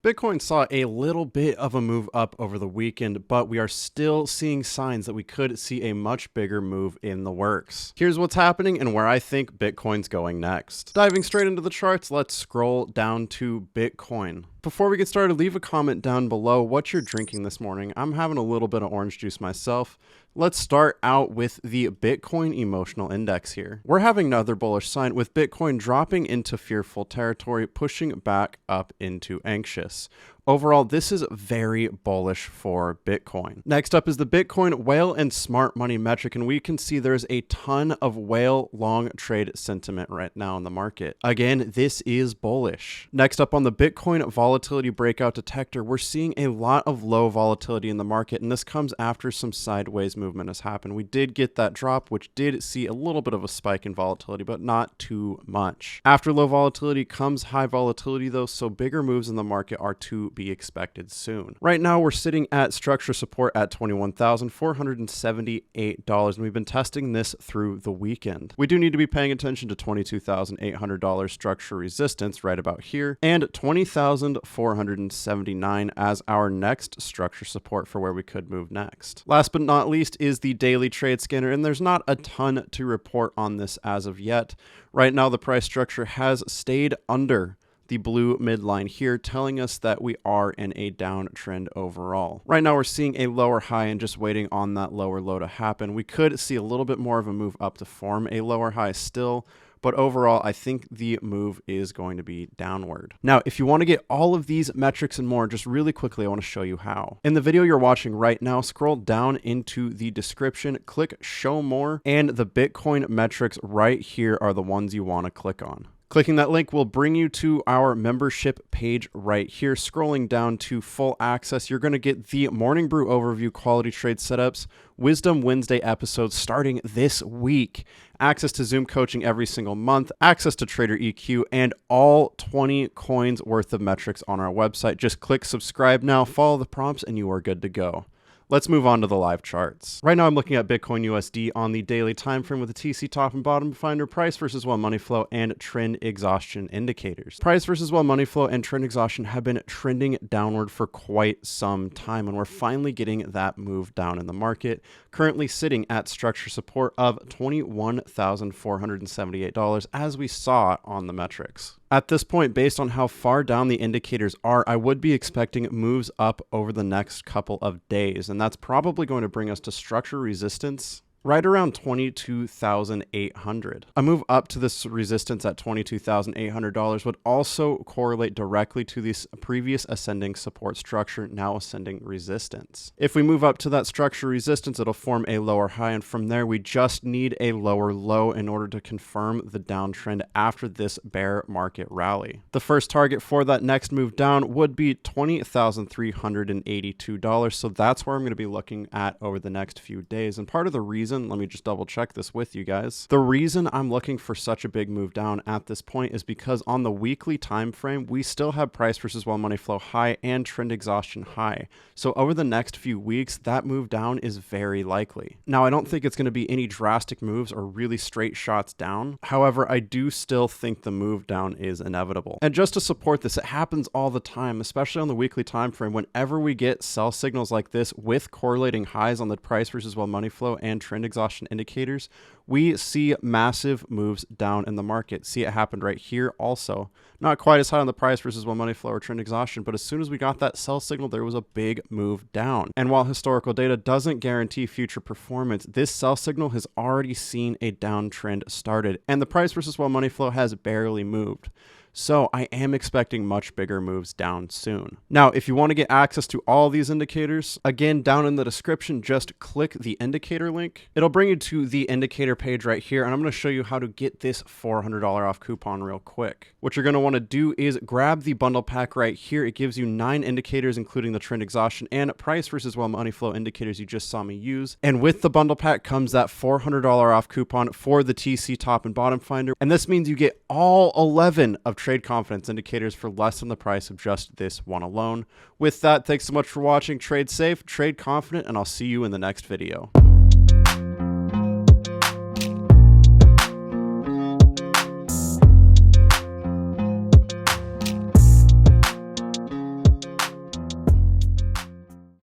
Bitcoin saw a little bit of a move up over the weekend, but we are still seeing signs that we could see a much bigger move in the works. Here's what's happening and where I think Bitcoin's going next. Diving straight into the charts, let's scroll down to Bitcoin. Before we get started, leave a comment down below what you're drinking this morning. I'm having a little bit of orange juice myself. Let's start out with the Bitcoin emotional index here. We're having another bullish sign with Bitcoin dropping into fearful territory, pushing back up into anxious. Overall, this is very bullish for Bitcoin. Next up is the Bitcoin whale and smart money metric, and we can see there's a ton of whale long trade sentiment right now in the market. Again, this is bullish. Next up on the Bitcoin volatility breakout detector, we're seeing a lot of low volatility in the market, and this comes after some sideways movement has happened. We did get that drop, which did see a little bit of a spike in volatility, but not too much. After low volatility comes high volatility though, so bigger moves in the market are to be expected soon. Right now, we're sitting at structure support at $21,478, and we've been testing this through the weekend. We do need to be paying attention to $22,800 structure resistance right about here, and $20,479 as our next structure support for where we could move next. Last but not least is the daily trade scanner, and there's not a ton to report on this as of yet. Right now, the price structure has stayed under the blue midline here, telling us that we are in a downtrend overall. Right now, we're seeing a lower high and just waiting on that lower low to happen. We could see a little bit more of a move up to form a lower high still, but overall, I think the move is going to be downward. Now, if you want to get all of these metrics and more, just really quickly, I want to show you how. In the video you're watching right now, scroll down into the description, click show more, and the Bitcoin metrics right here are the ones you want to click on. Clicking that link will bring you to our membership page right here. Scrolling down to full access, you're going to get the Morning Brew Overview Quality Trade Setups, Wisdom Wednesday episodes starting this week, access to Zoom coaching every single month, access to Trader EQ, and all 20 coins worth of metrics on our website. Just click subscribe now, follow the prompts, and you are good to go. Let's move on to the live charts. Right now, I'm looking at Bitcoin USD on the daily time frame with the TC top and bottom finder, price versus while money flow, and trend exhaustion indicators. Price versus while money flow and trend exhaustion have been trending downward for quite some time, and we're finally getting that move down in the market. Currently sitting at structure support of $21,478, as we saw on the metrics. At this point, based on how far down the indicators are, I would be expecting moves up over the next couple of days, and that's probably going to bring us to structure resistance right around 22,800. A move up to this resistance at $22,800 would also correlate directly to this previous ascending support structure, now ascending resistance. If we move up to that structure resistance, it'll form a lower high, and from there we just need a lower low in order to confirm the downtrend after this bear market rally. The first target for that next move down would be $20,382, so that's where I'm going to be looking at over the next few days. And part of the reason, let me just double check this with you guys. The reason I'm looking for such a big move down at this point is because on the weekly time frame, we still have price versus while money flow high and trend exhaustion high. So over the next few weeks, that move down is very likely. Now, I don't think it's going to be any drastic moves or really straight shots down. However, I do still think the move down is inevitable. And just to support this, it happens all the time, especially on the weekly time frame. Whenever we get sell signals like this with correlating highs on the price versus while money flow and trend exhaustion indicators, we see massive moves down in the market. See, it happened right here also. Not quite as high on the price versus while money flow or trend exhaustion, but as soon as we got that sell signal, there was a big move down. And while historical data doesn't guarantee future performance, this sell signal has already seen a downtrend started, and the price versus while money flow has barely moved. So I am expecting much bigger moves down soon. Now, if you want to get access to all these indicators, again, down in the description, just click the indicator link. It'll bring you to the indicator page right here, and I'm going to show you how to get this $400 off coupon real quick. What you're going to want to do is grab the bundle pack right here. It gives you 9 indicators, including the trend exhaustion and price versus while money flow indicators you just saw me use. And with the bundle pack comes that $400 off coupon for the TC top and bottom finder. And this means you get all 11 of Trade Confidence indicators for less than the price of just this one alone. With that, thanks so much for watching. Trade safe, trade confident, and I'll see you in the next video.